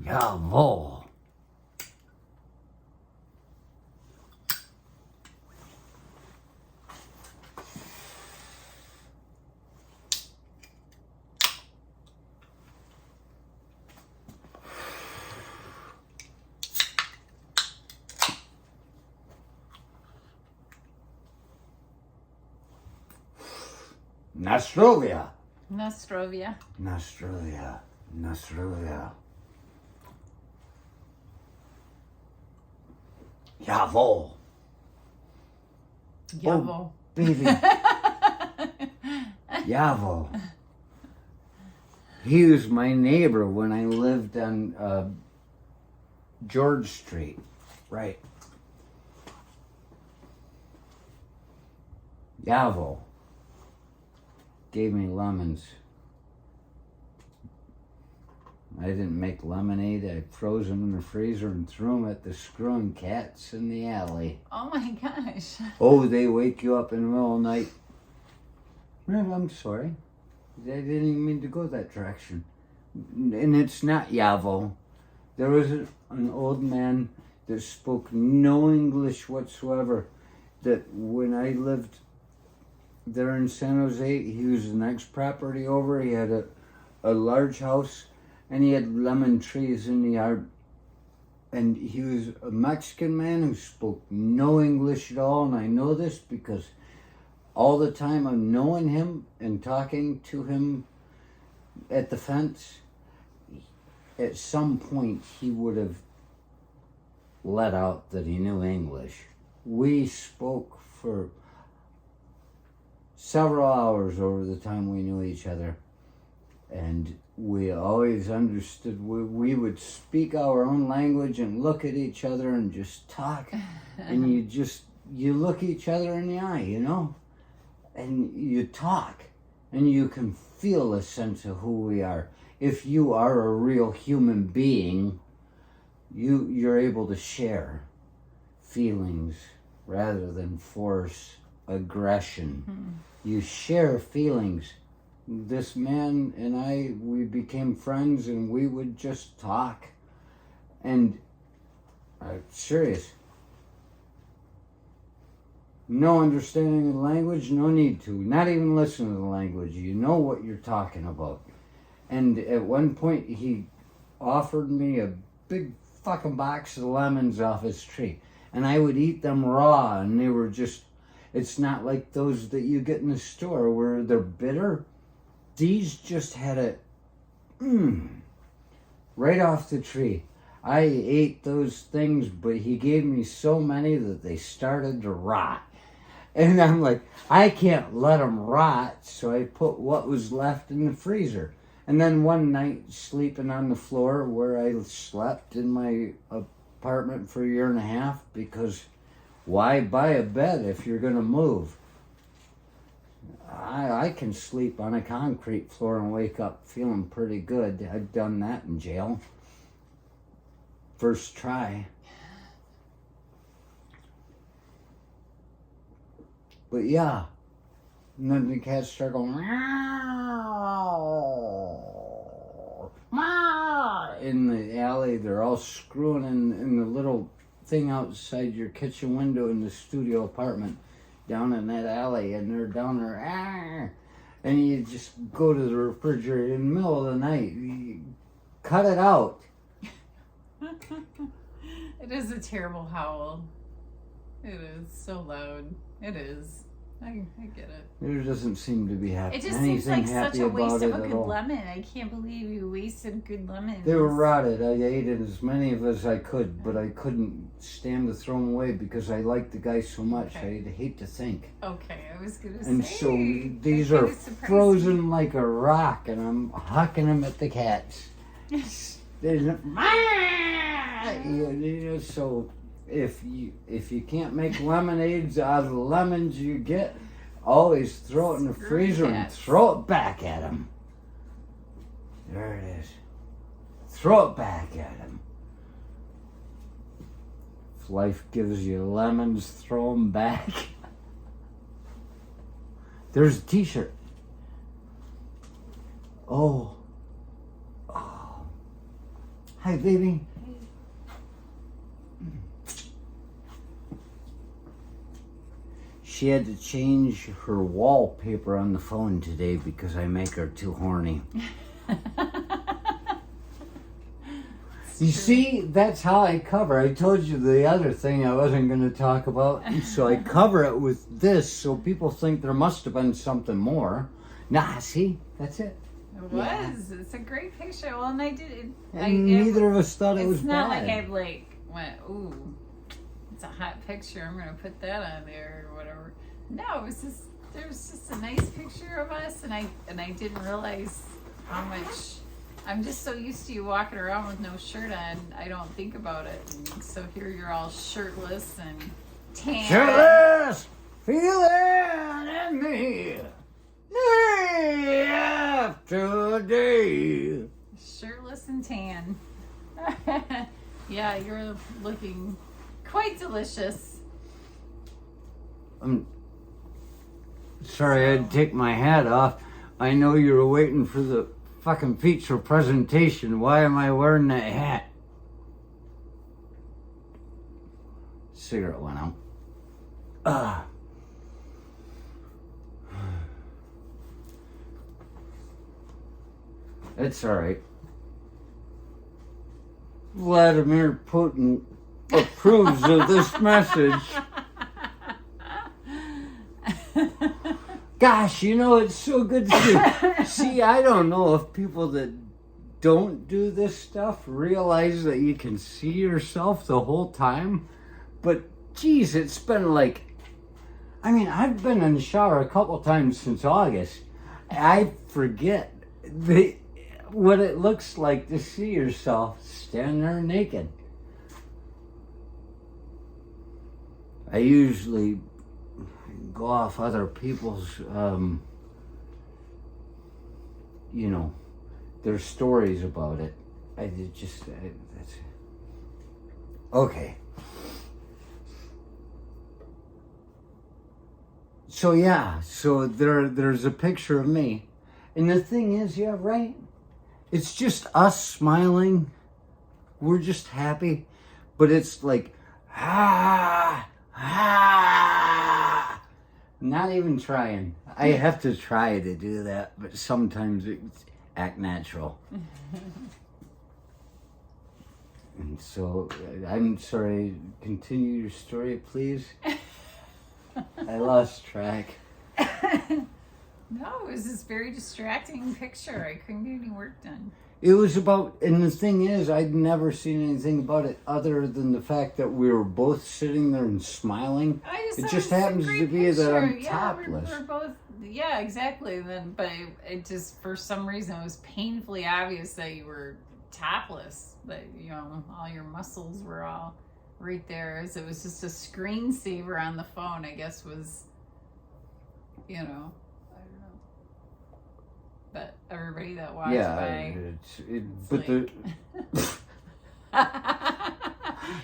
Jawohl. Nostrovia. Nostrovia. Nostrovia. Nostrovia. Jawohl. Jawohl. Oh, baby. Jawohl. He was my neighbor when I lived on George Street. Right. Jawohl. Gave me lemons. I didn't make lemonade. I froze them in the freezer and threw them at the screwing cats in the alley. Oh my gosh. Oh, they wake you up in the middle of the night. Well, I'm sorry. I didn't even mean to go that direction. And it's not Yavo. There was an old man that spoke no English whatsoever. That when I lived there in San Jose, he was the next property over. He had a large house, and he had lemon trees in the yard. And he was a Mexican man who spoke no English at all. And I know this because all the time I'm knowing him and talking to him at the fence, at some point he would have let out that he knew English. We spoke for several hours over the time we knew each other, and we always understood. We would speak our own language and look at each other and just talk, and you look each other in the eye, you know, and you talk, and you can feel a sense of who we are. If you are a real human being, you're able to share feelings rather than force aggression. You share feelings. This man and I, we became friends, and we would just talk. And serious. No understanding of the language, no need to. Not even listen to the language. You know what you're talking about. And at one point, he offered me a big fucking box of lemons off his tree. And I would eat them raw, and they were just, it's not like those that you get in the store where they're bitter. These just had a right off the tree. I ate those things, but he gave me so many that they started to rot. And I'm like, I can't let them rot, so I put what was left in the freezer. And then one night, sleeping on the floor where I slept in my apartment for a year and a half, because why buy a bed if you're going to move? I can sleep on a concrete floor and wake up feeling pretty good. I've done that in jail. First try. But yeah. And then the cats start going, meow, meow. In the alley, they're all screwing in the little thing outside your kitchen window in the studio apartment down in that alley, and they're down there, and you just go to the refrigerator in the middle of the night, you cut it out. It is a terrible howl. It is so loud. It is. I get it. There doesn't seem to be It just seems anything like happy such a waste about of it a at good all. lemon. I can't believe you wasted good lemons. They were rotted. I ate as many of as I could, but I couldn't stand to throw them away because I liked the guy so much. Okay. I'd hate to think. Okay, I was gonna say. And so these are frozen like a rock, and I'm hucking them at the cats. There's so if you can't make lemonades out of the lemons you get, always throw it in the freezer and throw it back at them. There it is. Throw it back at them. If life gives you lemons, throw them back. There's a t-shirt. Oh. Hi, baby. She had to change her wallpaper on the phone today because I make her too horny. You see, that's how I cover. I told you the other thing I wasn't going to talk about. So I cover it with this so people think there must have been something more. Nah, see? That's it. It was. Yeah. It's a great picture. Well, and I did it. And neither of us thought it was bad. It's not like I went, ooh, it's a hot picture. I'm going to put that on there or whatever. No, it was just, there was just a nice picture of us. And I didn't realize how much... I'm just so used to you walking around with no shirt on, I don't think about it. And so here you're all shirtless and tan. Shirtless! Feel it in me! Day after day. Shirtless and tan. Yeah, you're looking quite delicious. I'm sorry I had to take my hat off. I know you were waiting for the fucking feature presentation. Why am I wearing that hat? Cigarette went out. It's alright. Vladimir Putin approves of this message. Gosh, you know, it's so good to see. I don't know if people that don't do this stuff realize that you can see yourself the whole time. But, geez, it's been like... I mean, I've been in the shower a couple times since August. I forget what it looks like to see yourself standing there naked. I usually... go off other people's, their stories about it. That's okay. So yeah, there's a picture of me. And the thing is, yeah, right? It's just us smiling. We're just happy. But it's like, not even trying. I have to try to do that, but sometimes it act natural. And so, I'm sorry, continue your story, please. I lost track. No, it was this very distracting picture. I couldn't get any work done. It was about, and the thing is, I'd never seen anything about it other than the fact that we were both sitting there and smiling. It just happens to be that I'm topless. We're both, yeah, exactly. But it just, for some reason, it was painfully obvious that you were topless. That, all your muscles were all right there. As it was just a screensaver on the phone, I guess, was, I don't know. But everybody that walks by,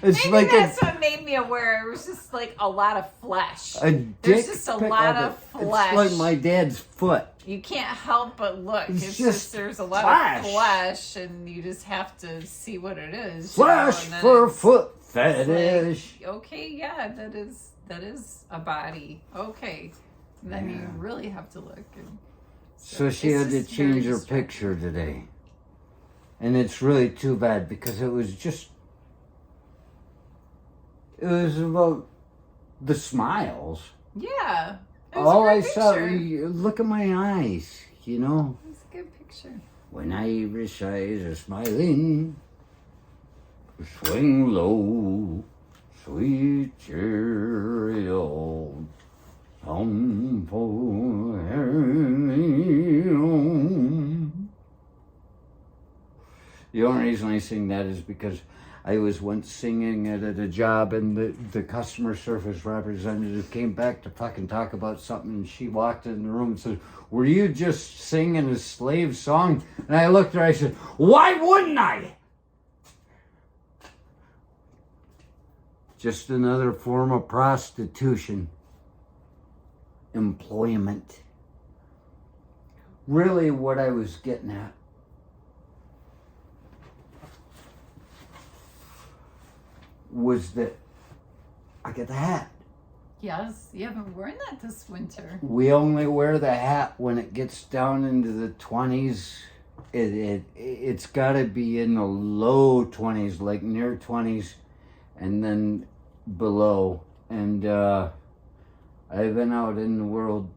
it's maybe like that's what made me aware. It was just like a lot of flesh. There's just a lot of flesh. It's like my dad's foot. You can't help but look. It's just there's a lot of flesh, and you just have to see what it is. Flesh for foot fetish. Like, okay, yeah, that is a body. Okay, and then you really have to look. So she had to change her picture today. And it's really too bad because it was about the smiles. Yeah. All I saw, look at my eyes, It's a good picture. When Irish eyes are smiling, swing low, sweet cherry old. The only reason I sing that is because I was once singing it at a job, and the customer service representative came back to fucking talk about something, and she walked in the room and said, "Were you just singing a slave song?" And I looked at her, I said, "Why wouldn't I?" Just another form of prostitution. Employment. Really what I was getting at was that I got the hat. Yes, you haven't worn that this winter. We only wear the hat when it gets down into the 20s. It's got to be in the low 20s, like near 20s, and then below. And I've been out in the world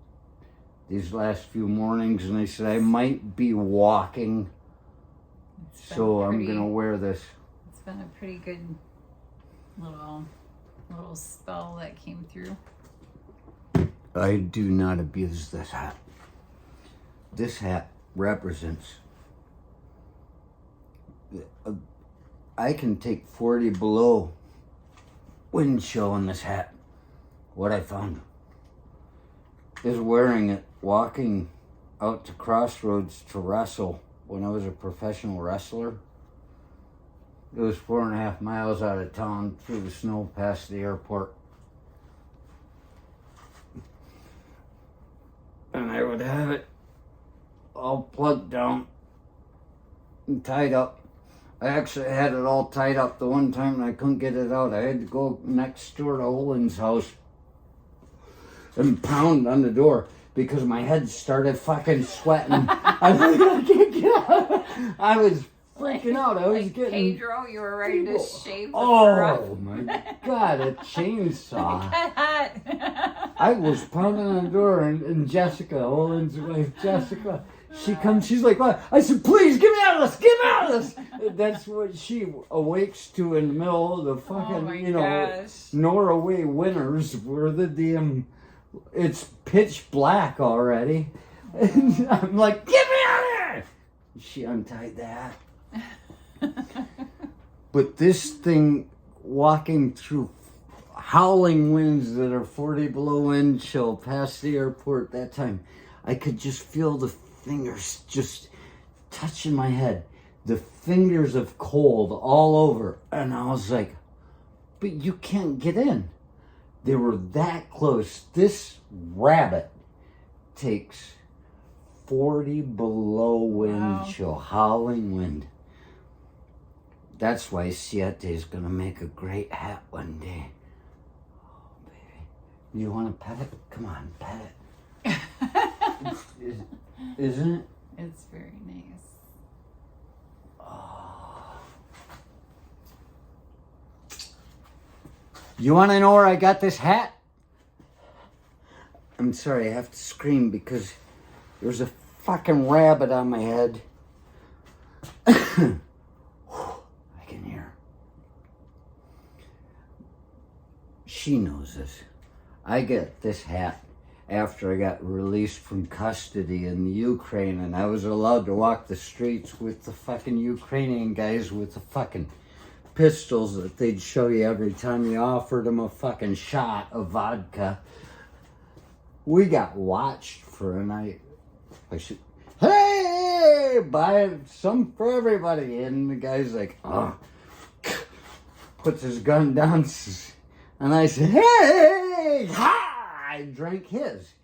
these last few mornings, and I said I might be walking, so I'm gonna wear this. It's been a pretty good little spell that came through. I do not abuse this hat. This hat represents. I can take 40 below wind chill in this hat. What I found is wearing it, walking out to Crossroads to wrestle when I was a professional wrestler. It was 4.5 miles out of town through the snow past the airport. And I would have it all plugged down and tied up. I actually had it all tied up the one time and I couldn't get it out. I had to go next door to Olin's house and pound on the door because my head started fucking sweating. I was freaking out. I was like getting Pedro, you were ready to shave the oh my God, a chainsaw. I was pounding on the door and Jessica, Olin's wife, Jessica, she comes, she's like, what? I said, please get me out of this, get me out of this. That's what she awakes to in the middle of the fucking, Norway winters where the damn, it's pitch black already. And I'm like, get me out of here. She untied that. But this thing, walking through howling winds that are 40 below wind chill past the airport that time, I could just feel the fingers just touching my head. The fingers of cold all over. And I was like, but you can't get in. They were that close. This rabbit takes 40 below wind chill, howling wind. That's why Siete is going to make a great hat one day. Oh, baby. You want to pet it? Come on, pet it. Isn't it? It's very nice. Oh. You want to know where I got this hat? I'm sorry, I have to scream because there's a fucking rabbit on my head. I can hear. She knows this. I get this hat after I got released from custody in the Ukraine, and I was allowed to walk the streets with the fucking Ukrainian guys with the fucking pistols that they'd show you every time you offered them a fucking shot of vodka. We got watched for a night. I said, hey, buy some for everybody. And the guy's like, oh, puts his gun down. And I said, hey, ha! I drank his.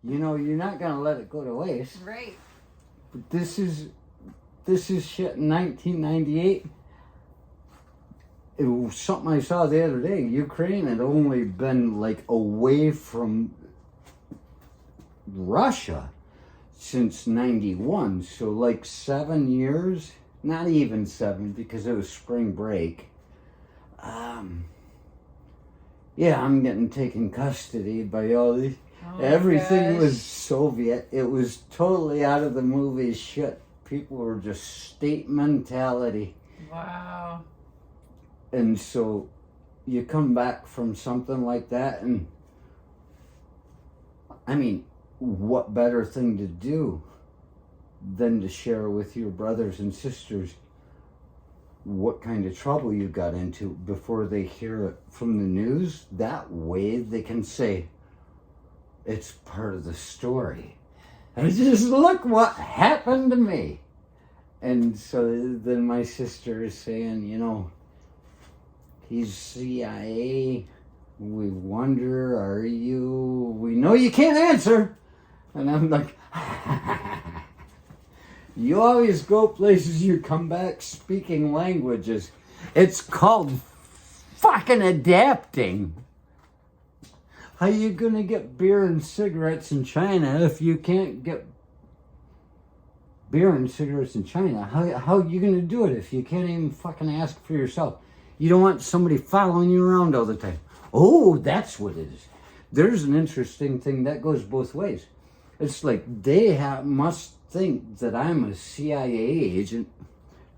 You know, you're not going to let it go to waste. Right. But this is shit in 1998. It was something I saw the other day. Ukraine had only been like away from Russia since 91. So like 7 years, not even 7 because it was spring break. Yeah, I'm getting taken custody by all these. Oh, everything was Soviet. It was totally out of the movie shit. People were just state mentality. Wow. And so you come back from something like that, and I mean, what better thing to do than to share with your brothers and sisters what kind of trouble you got into before they hear it from the news? That way they can say, it's part of the story. And just look what happened to me. And so then my sister is saying, you know, he's CIA. We wonder, are you? We know you can't answer. And I'm like, you always go places, you come back speaking languages. It's called fucking adapting. How you gonna get beer and cigarettes in China if you can't get beer and cigarettes in China? How are you gonna do it if you can't even fucking ask for yourself? You don't want somebody following you around all the time. Oh, that's what it is. There's an interesting thing that goes both ways. It's like they must think that I'm a CIA agent.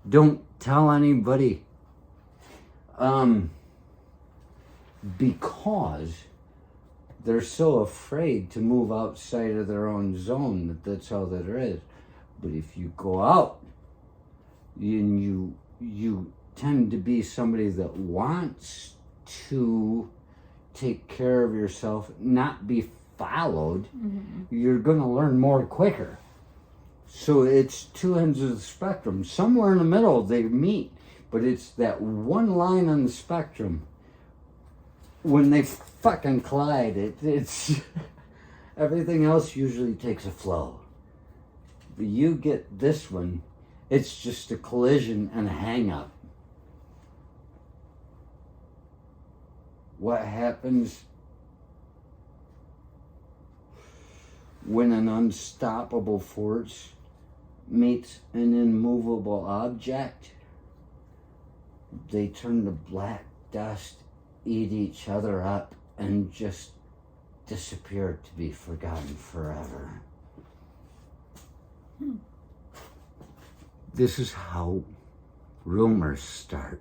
Don't tell anybody. Because they're so afraid to move outside of their own zone that's all that there is. But if you go out and you tend to be somebody that wants to take care of yourself, not be followed, you're going to learn more quicker. So it's two ends of the spectrum. Somewhere in the middle they meet, but it's that one line on the spectrum. When they fucking collide, it's everything else usually takes a flow. But you get this one, it's just a collision and a hang-up. What happens when an unstoppable force meets an immovable object? They turn to black dust, eat each other up, and just disappear to be forgotten forever. This is how rumors start.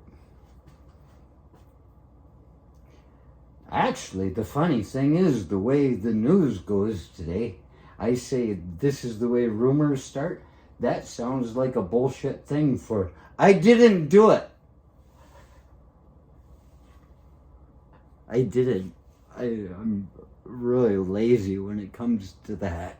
Actually, the funny thing is, the way the news goes today, I say this is the way rumors start. That sounds like a bullshit thing for, I didn't do it. I didn't. I'm really lazy when it comes to that.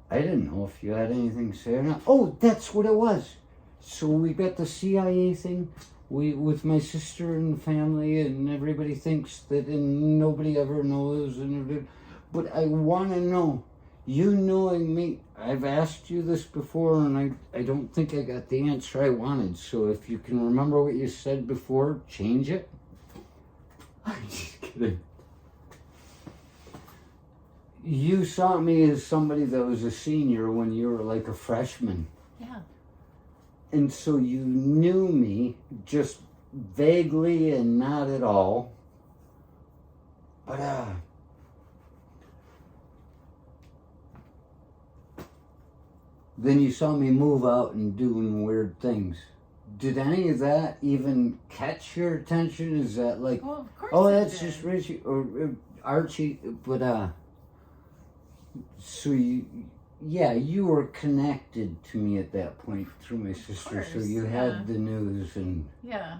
I didn't know if you had anything to say or not. Oh, that's what it was. So we got the CIA thing with my sister and family, and everybody thinks that, and nobody ever knows. But I want to know, you knowing me, I've asked you this before, and I don't think I got the answer I wanted. So if you can remember what you said before, change it. I'm just kidding. You saw me as somebody that was a senior when you were like a freshman. Yeah. And so you knew me just vaguely and not at all. But, then you saw me move out and doing weird things. Did any of that even catch your attention? Is that like, well, of course oh, it that's did. just Richie or Archie? But, so you were connected to me at that point through my sister. So you had the news and... Yeah.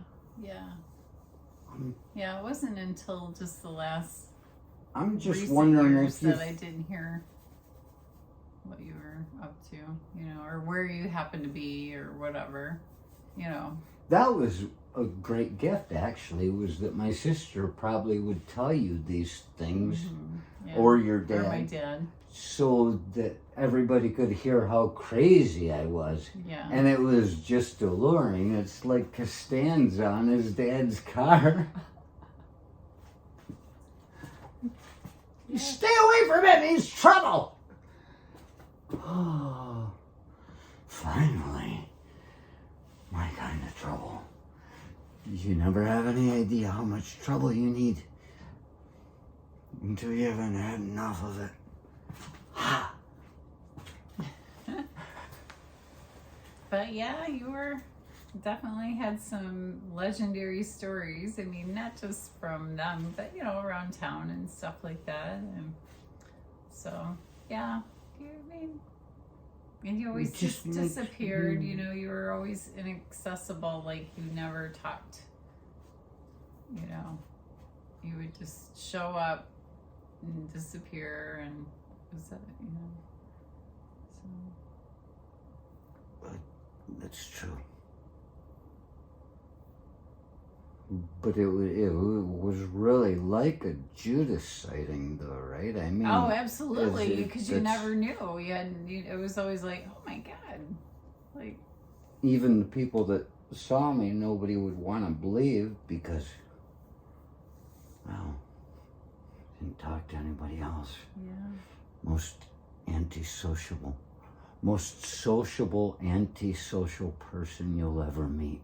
Yeah, it wasn't until just the last I'm just recent wondering years if you... that I didn't hear what you were up to, or where you happened to be or whatever, That was a great gift, actually, was that my sister probably would tell you these things, Yeah. or your dad, Or my dad. so that everybody could hear how crazy I was. Yeah. And it was just alluring. It's like Costanza on his dad's car. You stay away from him, he's trouble! Oh, finally, my kind of trouble. You never have any idea how much trouble you need until you haven't had enough of it. Ha! But yeah, you were definitely had some legendary stories. I mean, not just from them, but around town and stuff like that. And so, yeah, and you always just disappeared. You were always inaccessible. Like you never talked. You would just show up and disappear, and was that So. That's true. But it was really like a Judas sighting, though, right? I mean, oh, absolutely, because you never knew. It was always like, oh my God, like even the people that saw me, nobody would want to believe because, well, didn't talk to anybody else. Yeah. Most sociable, antisocial person you'll ever meet.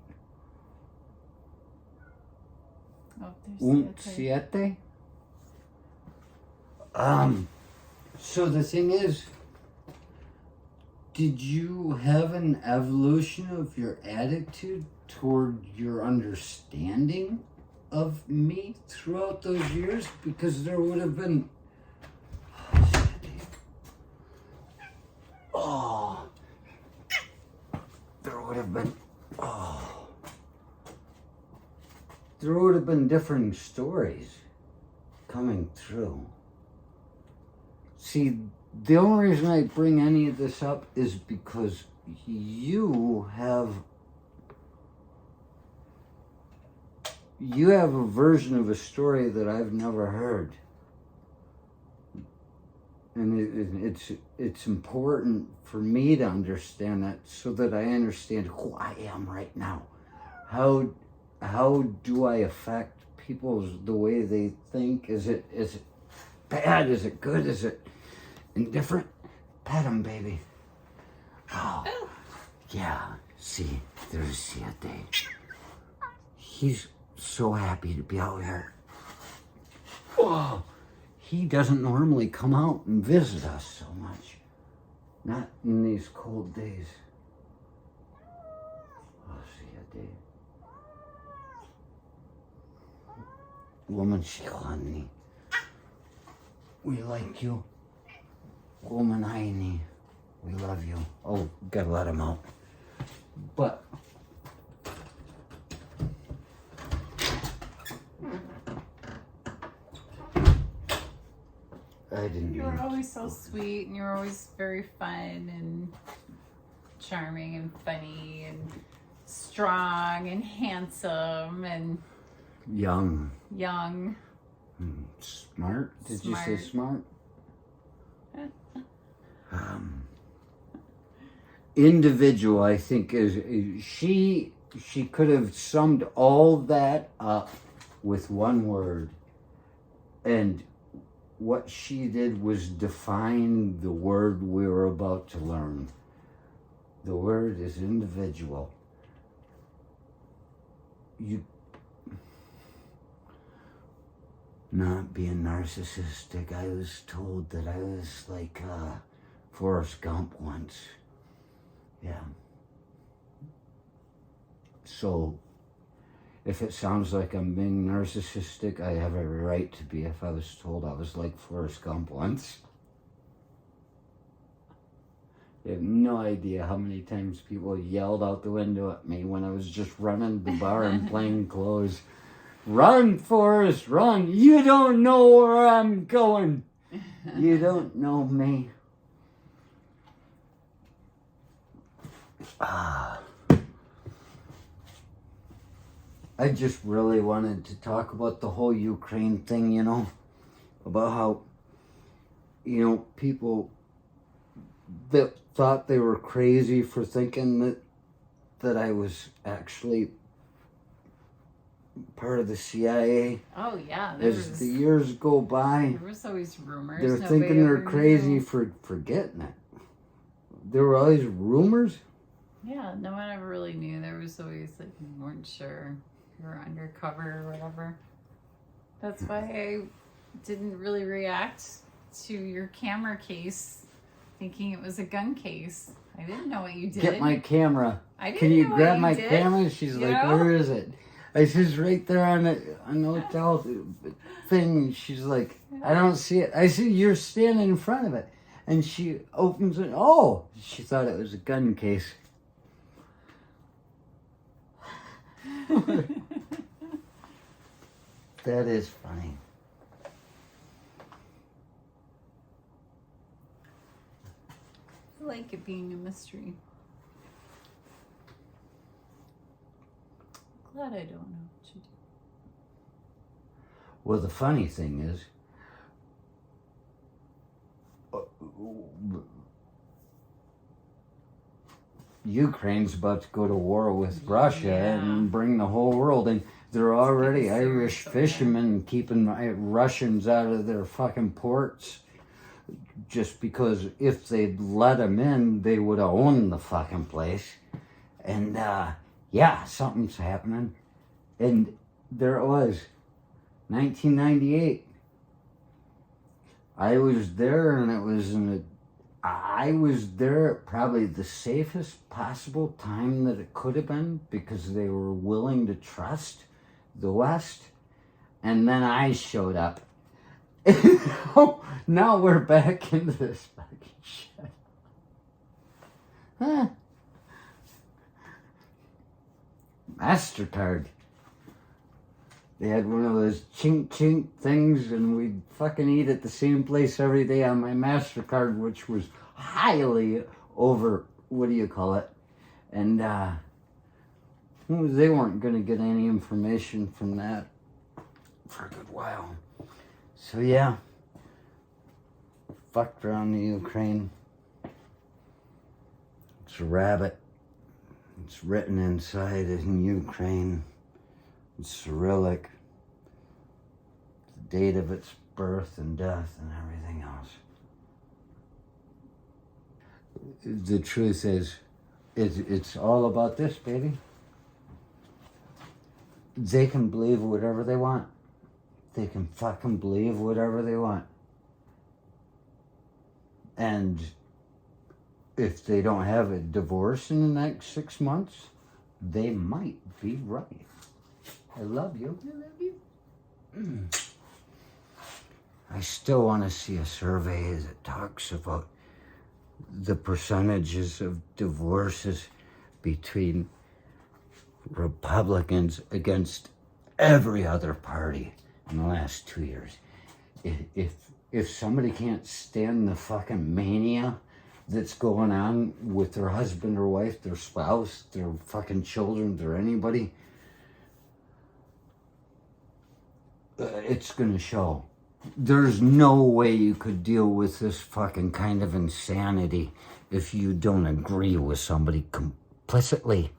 Oh, Un there's siete? So the thing is, did you have an evolution of your attitude toward your understanding of me throughout those years? Because there would have been... Oh. There would have been... Oh. There would have been different stories coming through. See, the only reason I bring any of this up is because you have a version of a story that I've never heard. And it's important for me to understand that so that I understand who I am right now. How do I affect the way they think? Is it bad? Is it good? Is it indifferent? Pat him, baby. Oh, yeah. See, there's Siete. He's so happy to be out here. Oh, he doesn't normally come out and visit us so much. Not in these cold days. Oh, Siete. Woman Shikhani. We like you. Woman Aini. We love you. Oh, gotta let him out. But I didn't. You were always so sweet, and you were always very fun and charming and funny and strong and handsome and young. Smart? Did you say smart? Individual, I think, is she could have summed all that up with one word, and what she did was define the word we were about to learn. The word is individual. You not being narcissistic, I was told that I was like Forrest Gump once. Yeah. So, if it sounds like I'm being narcissistic, I have a right to be if I was told I was like Forrest Gump once. You have no idea how many times people yelled out the window at me when I was just running the bar in plain clothes. Run, Forrest, run. You don't know where I'm going. You don't know me. I just really wanted to talk about the whole Ukraine thing, about how, people that thought they were crazy for thinking that I was actually part of the CIA. Oh yeah. As the years go by, there was always rumors. They're thinking they're crazy for getting it. There were always rumors. Yeah, no one ever really knew. There was always like you weren't sure. You were undercover or whatever. That's why I didn't really react to your camera case, thinking it was a gun case. I didn't know what you did. Get my camera. I didn't Can you know grab what my you did. camera? She's like, where is it? I says right there on the hotel thing. She's like, I don't see it. I see you're standing in front of it. And she opens it. Oh, she thought it was a gun case. That is funny. I like it being a mystery. Glad I don't know what you do. Well, the funny thing is, Ukraine's about to go to war with Russia Yeah. and bring the whole world in. They're already It's getting Irish serious, fishermen keeping Russians out of their fucking ports just because if they'd let them in, they would have owned the fucking place. And yeah, something's happening. And there it was, 1998. I was there, and it was I was there at probably the safest possible time that it could have been because they were willing to trust the West. And then I showed up. Now we're back into this fucking shit. Huh. MasterCard. They had one of those chink chink things, and we'd fucking eat at the same place every day on my MasterCard, which was highly over, what do you call it? And they weren't going to get any information from that for a good while. So yeah, fucked around the Ukraine. It's a rabbit. It's written inside in Ukraine. It's Cyrillic. The date of its birth and death and everything else. The truth is, it's all about this, baby. They can believe whatever they want. They can fucking believe whatever they want. And if they don't have a divorce in the next 6 months, they might be right. I love you. I love you. I still want to see a survey that talks about the percentages of divorces between Republicans against every other party in the last 2 years. If somebody can't stand the fucking mania that's going on with their husband or wife, their spouse, their fucking children, their anybody, it's gonna show. There's no way you could deal with this fucking kind of insanity if you don't agree with somebody complicitly.